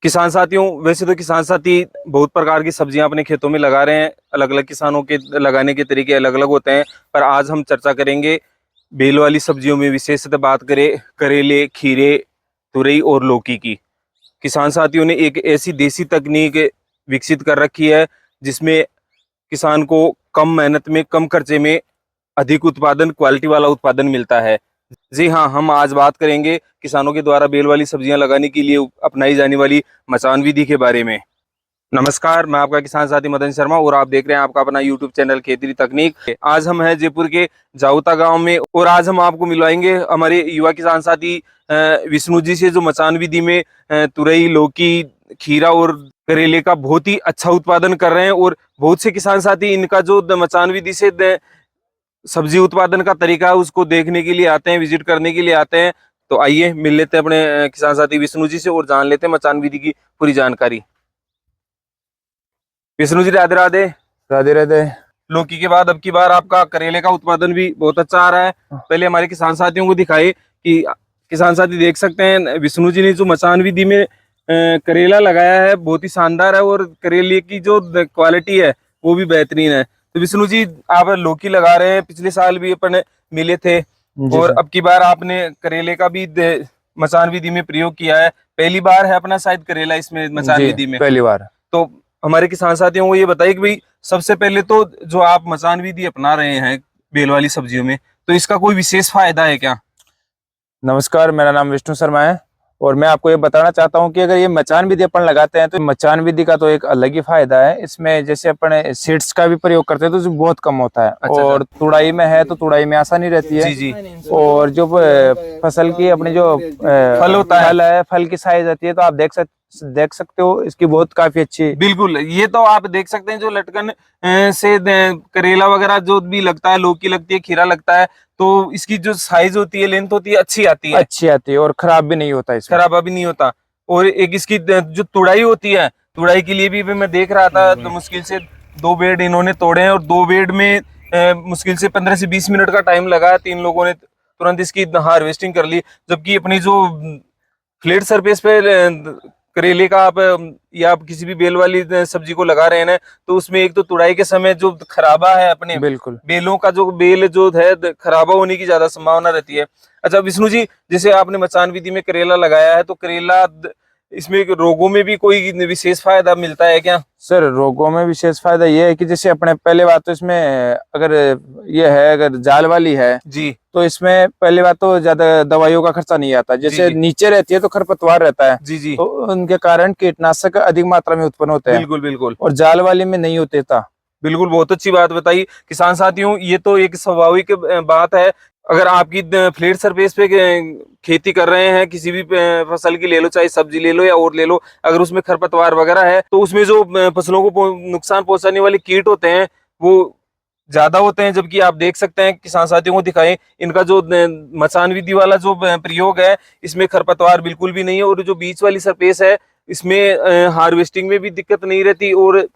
किसान साथियों, वैसे तो किसान साथी बहुत प्रकार की सब्जियां अपने खेतों में लगा रहे हैं। अलग अलग किसानों के लगाने के तरीके अलग अलग होते हैं, पर आज हम चर्चा करेंगे बेल वाली सब्जियों में, विशेषतः बात करें करेले, खीरे, तुरई और लौकी की। किसान साथियों ने एक ऐसी देसी तकनीक विकसित कर रखी है जिसमें किसान को कम मेहनत में, कम खर्चे में अधिक उत्पादन, क्वालिटी वाला उत्पादन मिलता है। जी हाँ, हम आज बात करेंगे किसानों के द्वारा बेल वाली सब्जियां लगाने के लिए अपनाई जाने वाली मचान विधि के बारे में। नमस्कार, मैं आपका किसान साथी मदन शर्मा और आप देख रहे हैं आपका अपना यूट्यूब चैनल खेती तकनीक। आज हम हैं जयपुर के जाऊता गांव में और आज हम आपको मिलवाएंगे हमारे युवा किसान साथी विष्णु जी से, जो मचान विधि में तुरई, लौकी, खीरा और करेले का बहुत ही अच्छा उत्पादन कर रहे हैं। और बहुत से किसान साथी इनका जो मचान विधि से सब्जी उत्पादन का तरीका है उसको देखने के लिए आते हैं, विजिट करने के लिए आते हैं। तो आइए मिल लेते हैं अपने किसान साथी विष्णु जी से और जान लेते हैं मचान विधि की पूरी जानकारी। विष्णु जी, राधे राधे। राधे राधे। लौकी के बाद अब की बार आपका करेले का उत्पादन भी बहुत अच्छा आ रहा है। पहले हमारे किसान साथियों को दिखाइए कि किसान साथी देख सकते हैं विष्णु जी ने जो मचान विधि में करेला लगाया है बहुत ही शानदार है और करेले की जो क्वालिटी है वो भी बेहतरीन है। तो विष्णु जी, आप लौकी लगा रहे हैं, पिछले साल भी अपन मिले थे और अब की बार आपने करेले का भी मचान विधि में प्रयोग किया है। पहली बार है अपना शायद करेला इसमें मचान विधि में? पहली बार। तो हमारे किसान साथियों को ये बताइए कि भाई सबसे पहले तो जो आप मचान विधि अपना रहे हैं बेल वाली सब्जियों में, तो इसका कोई विशेष फायदा है क्या? नमस्कार, मेरा नाम विष्णु शर्मा है और मैं आपको ये बताना चाहता हूँ कि अगर ये मचान विधि अपन लगाते हैं तो मचान विधि का तो एक अलग ही फायदा है। इसमें जैसे अपन सीड्स का भी प्रयोग करते हैं तो बहुत कम होता है। और तुड़ाई में है तो तुड़ाई में आसानी रहती है। जी जी। और जो फसल की अपनी जो फल होता है, फल की साइज आती है तो आप देख सकते हो इसकी बहुत काफी अच्छी। बिल्कुल, ये तो आप देख सकते हैं जो लटकन से करेला वगैरह जो भी लगता है, लौकी लगती है, खीरा लगता है, तो इसकी जो साइज होती है, लेंथ होती है, अच्छी आती है और खराब भी नहीं होता, इसमें खराबा भी नहीं होता। और एक इसकी जो तुड़ाई होती है, तुड़ाई के लिए भी मैं देख रहा था तो मुश्किल से 2 बेड इन्होंने तोड़े हैं और 2 बेड में मुश्किल से 15 से 20 मिनट का टाइम लगा। 3 लोगों ने तुरंत इसकी हार्वेस्टिंग कर ली। जबकि अपनी जो फ्लैट सरफेस पे करेले का आप या आप किसी भी बेल वाली सब्जी को लगा रहे हैं ना, तो उसमें एक तो तुड़ाई के समय जो खराबा है अपने बिल्कुल बेलों का, जो बेल जो है खराबा होने की ज्यादा संभावना रहती है। अच्छा विष्णु जी, जैसे आपने मचान विधि में करेला लगाया है तो करेला इसमें रोगों में भी कोई विशेष फायदा मिलता है क्या? सर, रोगों में विशेष फायदा ये है कि जैसे अपने पहले बात तो इसमें अगर ये है, अगर जाल वाली है जी, तो इसमें पहली बात तो ज्यादा दवाइयों का खर्चा नहीं आता। जैसे जी, नीचे रहती है तो खरपतवार रहता है, जी जी, तो उनके कारण कीटनाशक अधिक मात्रा में उत्पन्न होते हैं। बिल्कुल बिल्कुल और जाल वाली में नहीं होते था। बिल्कुल, बहुत अच्छी बात बताई किसान साथियों। ये तो एक स्वाभाविक बात है। अगर आपकी फ्लैट सरफेस पे खेती कर रहे हैं, किसी भी फसल की ले लो, चाहे सब्जी ले लो या और ले लो, अगर उसमें खरपतवार वगैरह है तो उसमें जो फसलों को नुकसान पहुंचाने वाले कीट होते हैं वो ज्यादा होते हैं। जबकि आप देख सकते हैं, किसान साथियों को दिखाएं, इनका जो मचान विधि वाला जो प्रयोग है इसमें खरपतवार बिल्कुल भी नहीं है और जो बीच वाली सरफेस है इसमें हार्वेस्टिंग में भी दिक्कत नहीं रहती। और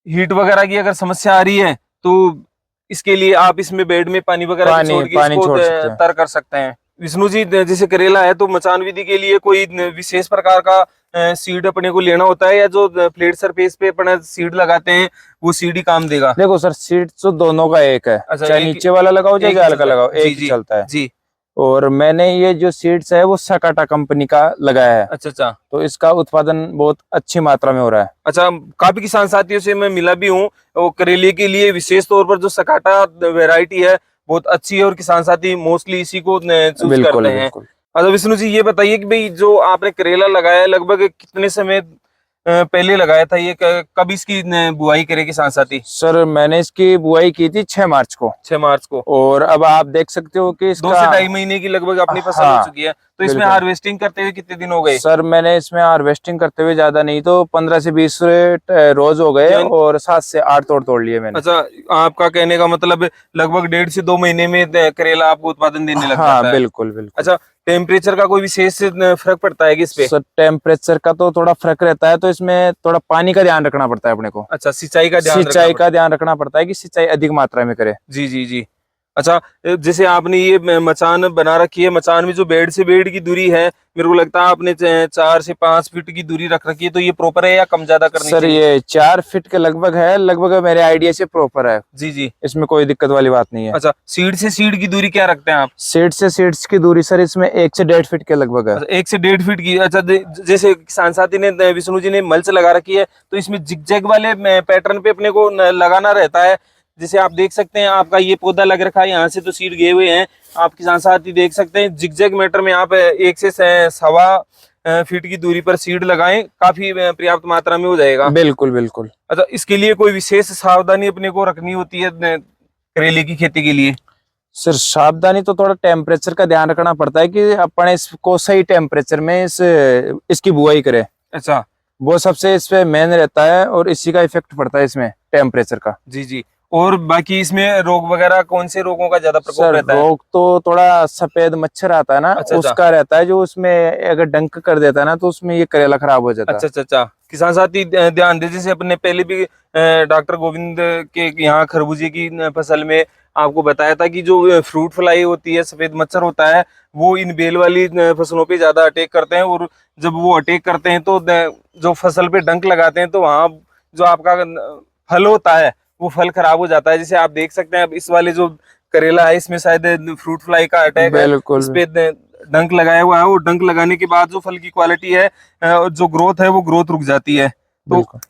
हीट वगैरह की अगर समस्या आ रही है तो इसके लिए आप इसमें बेड में पानी वगैरह छोड़ के इसको तर कर सकते हैं। विष्णु जी, जैसे करेला है तो मचान विधि के लिए कोई विशेष प्रकार का सीड अपने को लेना होता है या जो फ्लैट सरफेस पे अपने सीड लगाते हैं वो सीड ही काम देगा? देखो सर, सीड तो दोनों का एक है। अच्छा, चाहे नीचे वाला लगाओ चाहे जाल का लगाओ, एक ही चलता है जी। और मैंने ये जो सीड्स है वो सकाटा कंपनी का लगाया है। अच्छा, तो इसका उत्पादन बहुत अच्छी मात्रा में हो रहा है। अच्छा, काफी किसान साथियों से मैं मिला भी हूँ और करेले के लिए विशेष तौर पर जो सकाटा वैरायटी है बहुत अच्छी है और किसान साथी मोस्टली इसी को चूज करते हैं। अच्छा विष्णु जी, ये बताइए कि भाई जो आपने करेला लगाया है लगभग कितने समय पहले लगाया था ये, कब इसकी बुआई करे किसान साथी? सर, मैंने इसकी बुआई की थी 6 मार्च को। 6 मार्च को। और अब आप देख सकते हो कि इसका 2 से 2.5 महीने की लगभग अपनी फसल हो चुकी है। तो इसमें हार्वेस्टिंग करते हुए कितने दिन हो गए? सर, मैंने इसमें हार्वेस्टिंग करते हुए ज्यादा नहीं तो 15 से 20 रोज हो गए और 7 से 8 तोड़ लिए मैंने। अच्छा, आपका कहने का मतलब लगभग 1.5 से 2 महीने में करेला आपको उत्पादन देने लग जाता है? बिल्कुल बिल्कुल। अच्छा, टेम्परेचर का कोई विशेष फर्क पड़ता है कि इस पे? सर, टेम्परेचर का तो थोड़ा फर्क रहता है, तो इसमें थोड़ा पानी का ध्यान रखना पड़ता है अपने को। अच्छा, सिंचाई का ध्यान रखना पड़ता है कि सिंचाई अधिक मात्रा में करे। जी जी जी। अच्छा, जैसे आपने ये मचान बना रखी है, मचान में जो बेड से बेड की दूरी है, मेरे को लगता है आपने 4 से 5 फीट की दूरी रख रखी है, तो ये प्रॉपर है या कम ज्यादा करनी सर चाहिए? ये 4 फीट के लगभग है, लगभग मेरे आइडिया से प्रॉपर है। जी जी। इसमें कोई दिक्कत वाली बात नहीं है। अच्छा, सीट से सीट की दूरी क्या रखते हैं आप? सीट से सीट्स की दूरी सर इसमें 1 से 1.5 फीट के लगभग है। अच्छा, 1 से 1.5 फीट की। अच्छा, जैसे किसान साथी ने, विष्णु जी ने मल्च लगा रखी है, तो इसमें जिगजैग वाले पैटर्न पे अपने को लगाना रहता है। जैसे आप देख सकते हैं, आपका ये पौधा लग रखा है, यहाँ से तो सीड गए हुए हैं, आप किसान साथी देख सकते हैं। जिगजैग मैटर में आप 1 से 1.25 फीट की दूरी पर सीड लगाएं, काफी पर्याप्त मात्रा में हो जाएगा। बिल्कुल बिल्कुल। अच्छा, इसके लिए कोई विशेष सावधानी अपने को रखनी होती है करेले की खेती के लिए? सर सावधानी तो थोड़ा टेम्परेचर का ध्यान रखना पड़ता है कि अपन इसको सही टेम्परेचर में इसकी बुआई करें। अच्छा, वो सबसे इस पे मेन रहता है और इसी का इफेक्ट पड़ता है इसमें टेम्परेचर का। जी जी। और बाकी इसमें रोग वगैरह, कौन से रोगों का ज्यादा प्रकोप सर रहता है? रोग तो थोड़ा सफेद मच्छर आता है ना, अच्छा, अच्छा। उसका रहता है, जो उसमें अगर डंक कर देता है ना तो उसमें ये करेला खराब हो जाता है। अच्छा अच्छा अच्छा। किसान साथी ध्यान दे, जैसे अपने पहले भी डॉक्टर गोविंद के यहाँ खरबूजे की फसल में आपको बताया था कि जो फ्रूट फ्लाई होती है, सफेद मच्छर होता है, वो इन बेल वाली फसलों पे ज्यादा अटैक करते हैं। और जब वो अटैक करते हैं तो जो फसल पे डंक लगाते हैं, तो वहाँ जो आपका फल होता है, वो फल खराब हो जाता है। जैसे आप देख सकते हैं, अब इस वाले जो करेला है, इसमें शायद फ्रूट फ्लाई का अटैक है। बिल्कुल इस पे डंक लगाया हुआ है, और डंक लगाने के बाद जो फल की क्वालिटी है, जो ग्रोथ है, वो ग्रोथ रुक जाती है। तो बिल्कुल।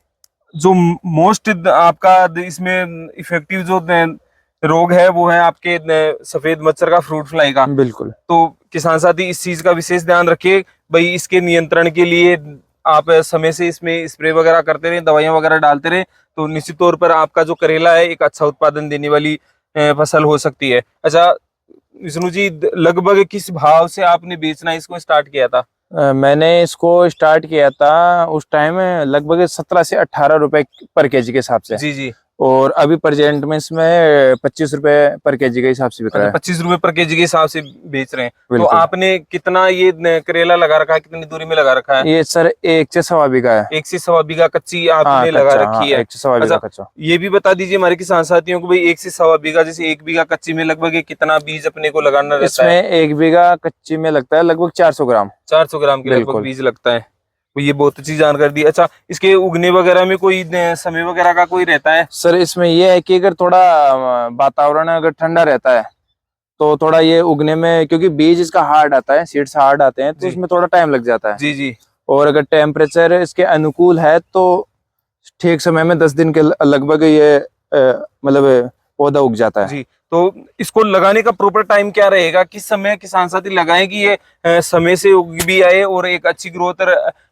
जो मोस्ट आपका इसमें इफेक्टिव जो रोग है, वो है आपके सफेद मच्छर का, फ्रूट फ्लाई का। बिल्कुल तो किसान साथी इस चीज का विशेष ध्यान रखिए भाई। इसके नियंत्रण के लिए आप समय से इसमें स्प्रे वगैरह करते रहे, दवाइयां वगैरह डालते रहे, तो निश्चित तौर पर आपका जो करेला है, एक अच्छा उत्पादन देने वाली फसल हो सकती है। अच्छा विष्णु जी, लगभग किस भाव से आपने बेचना इसको स्टार्ट किया था? मैंने इसको स्टार्ट किया था उस टाइम लगभग 17 से 18 रुपए पर केजी के हिसाब से। जी जी। और अभी प्रेजेंट में इसमें 25 रुपए पर केजी के हिसाब से बिक रहा अच्छा, है। 25 रुपए पर केजी के हिसाब से बेच रहे हैं। तो बिल्कुल। आपने कितना ये करेला लगा रखा है, कितनी दूरी में लगा रखा है? ये सर 1 से 1.25 बीघा है। 1 से 1.25 बीघा कच्ची हाँ आपने लगा कच्चा, हाँ रखी है। 1 से 1.25 बीघा अच्छा, कच्चा। ये भी बता दीजिए हमारे किसान साथियों को भाई, 1 से 1.25 बीघा, जैसे 1 बीघा कच्ची में लगभग ये कितना बीज अपने को लगाना रहता है? इसमें 1 बीघा कच्ची में लगता है लगभग 400 ग्राम। 400 ग्राम के लगभग बिल्कुल। बीज लगता है। तो ये बहुत अच्छी जानकारी दी। अच्छा, इसके उगने वगैरह में कोई समय वगैरह का कोई रहता है? सर इसमें ये है कि अगर थोड़ा वातावरण अगर ठंडा रहता है तो थोड़ा ये उगने में, क्योंकि बीज इसका हार्ड आता है, सीड्स हार्ड आते हैं, तो जी उसमें थोड़ा टाइम लग जाता है। जी जी। और अगर टेम्परेचर इसके अनुकूल है तो ठीक समय में 10 दिन के लगभग ये मतलब पौधा उग जाता है। जी। तो इसको लगाने का प्रॉपर टाइम क्या रहेगा? किस समय किसान साथी लगाएं कि ये समय से उग भी आए और एक अच्छी ग्रोथ और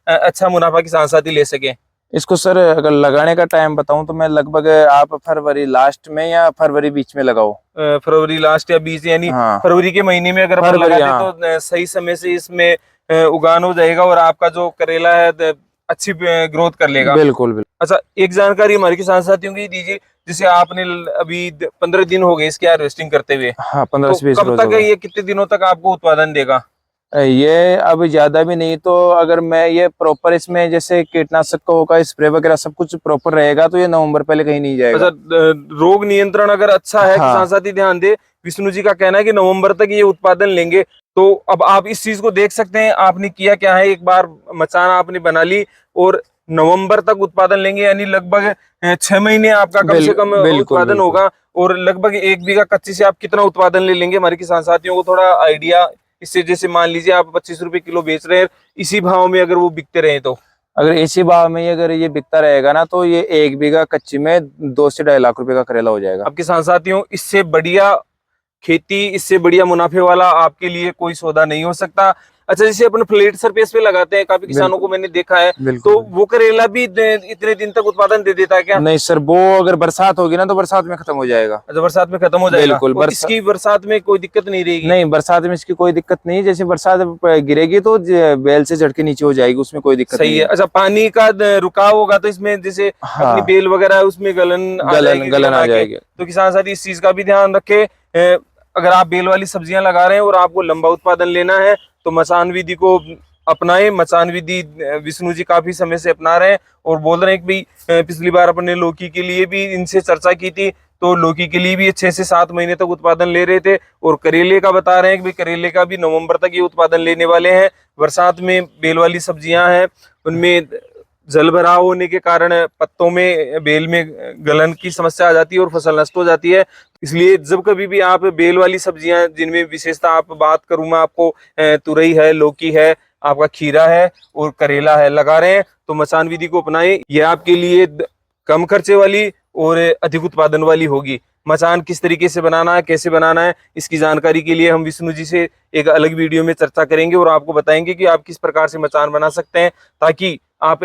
अच्छा मुनाफा किसान साथी ले सके? इसको सर अगर लगाने का टाइम बताऊं तो मैं लगभग आप फरवरी लास्ट में या फरवरी बीच में लगाओ। फरवरी लास्ट या बीच, यानी हाँ फरवरी के महीने में अगर अपन फरवरी, लगा दे हाँ। तो सही समय से इसमें उगान हो जाएगा और आपका जो करेला है अच्छी ग्रोथ कर लेगा। बिल्कुल बिल्कुल। अच्छा, एक जानकारी हमारे किसान साथियों की दीजिए। जैसे आपने अभी 15 दिन हो गए इसकी हार्वेस्टिंग करते हुए, हाँ 15 तो से 20 कब रोज तक हो गए। ये, कितने दिनों तक आपको उत्पादन देगा? ये अब ज्यादा भी नहीं, तो अगर मैं ये प्रॉपर इसमें जैसे कीटनाशक का होगा, स्प्रे वगैरह सब कुछ प्रॉपर रहेगा तो ये नवंबर पहले कहीं नहीं अच्छा, जाएगा। रोग नियंत्रण अगर अच्छा है, हाँ किसान साथी ध्यान दे, विष्णु जी का कहना है कि नवंबर तक ये उत्पादन लेंगे। तो अब आप इस चीज को देख सकते हैं, आपने किया क्या है, एक बार मचान आपने बना ली और नवंबर तक उत्पादन लेंगे, यानी लगभग 6 महीने आपका कम से कम बिल्कुल उत्पादन बिल्कुल। होगा। और लगभग 1 बीघा कच्ची से आप कितना उत्पादन ले लेंगे? हमारे किसान साथियों को थोड़ा आइडिया इससे, जैसे मान लीजिए आप 25 रुपए किलो बेच रहे हैं, इसी भाव में अगर वो बिकते रहे तो? अगर इसी भाव में अगर ये बिकता रहेगा ना तो ये 1 बीघा कच्ची में 2 से 2.5 लाख रुपए का करेला हो जाएगा। अब किसान साथियों, इससे बढ़िया खेती, इससे बढ़िया मुनाफे वाला आपके लिए कोई सौदा नहीं हो सकता। अच्छा, जैसे अपन फ्लैट सरफेस पे लगाते हैं, काफी किसानों को मैंने देखा है, बिल्कुल तो वो करेला भी इतने दिन तक उत्पादन दे देता है क्या? नहीं सर, वो अगर बरसात होगी ना तो बरसात में खत्म हो जाएगा। अच्छा, बरसात में खत्म हो जाएगा। बिल्कुल। और इसकी बरसात में कोई दिक्कत नहीं रहेगी? नहीं, बरसात में इसकी कोई दिक्कत नहीं, जैसे बरसात गिरेगी तो बेल से झटके नीचे हो जाएगी, उसमें कोई दिक्कत सही नहीं है। अच्छा, पानी का रुकाव होगा तो इसमें जैसे हाँ अपनी बेल वगैरह है, उसमें गलन आ जाएगी, गलन आ जाएगी। तो किसान साथी इस चीज का भी ध्यान रखे। अगर आप बेल वाली सब्जियां लगा रहे हैं और आपको लंबा उत्पादन लेना है, तो मचान विधि को अपनाएं। मचान विधि विष्णु जी काफी समय से अपना रहे हैं और बोल रहे हैं कि भाई, पिछली बार अपने लौकी के लिए भी इनसे चर्चा की थी, तो लौकी के लिए भी 6 से 7 महीने तक उत्पादन ले रहे थे, और करेले का बता रहे हैं कि भाई करेले का भी नवंबर तक ये उत्पादन लेने वाले हैं। बरसात में बेल वाली सब्जियां हैं, उनमें जल भराव होने के कारण पत्तों में, बेल में गलन की समस्या आ जाती है और फसल नष्ट हो जाती है। इसलिए जब कभी भी आप बेल वाली सब्जियां, जिनमें विशेषता आप बात करूं मैं आपको, तुरई है, लौकी है, आपका खीरा है और करेला है, लगा रहे हैं, तो मचान विधि को अपनाएं। ये आपके लिए कम खर्चे वाली और अधिक उत्पादन वाली होगी। मचान किस तरीके से बनाना है, कैसे बनाना है, इसकी जानकारी के लिए हम विष्णु जी से एक अलग वीडियो में चर्चा करेंगे और आपको बताएंगे कि आप किस प्रकार से मचान बना सकते हैं, ताकि आप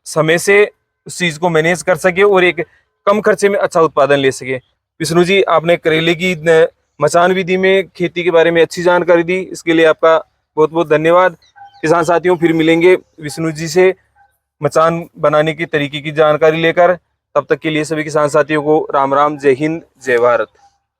समय से उस चीज को मैनेज कर सके और एक कम खर्चे में अच्छा उत्पादन ले सके। विष्णु जी, आपने करेले की मचान विधि में खेती के बारे में अच्छी जानकारी दी, इसके लिए आपका बहुत बहुत धन्यवाद। किसान साथियों, फिर मिलेंगे विष्णु जी से मचान बनाने के तरीके की जानकारी लेकर। तब तक के लिए सभी किसान साथियों को राम राम, जय हिंद, जय भारत।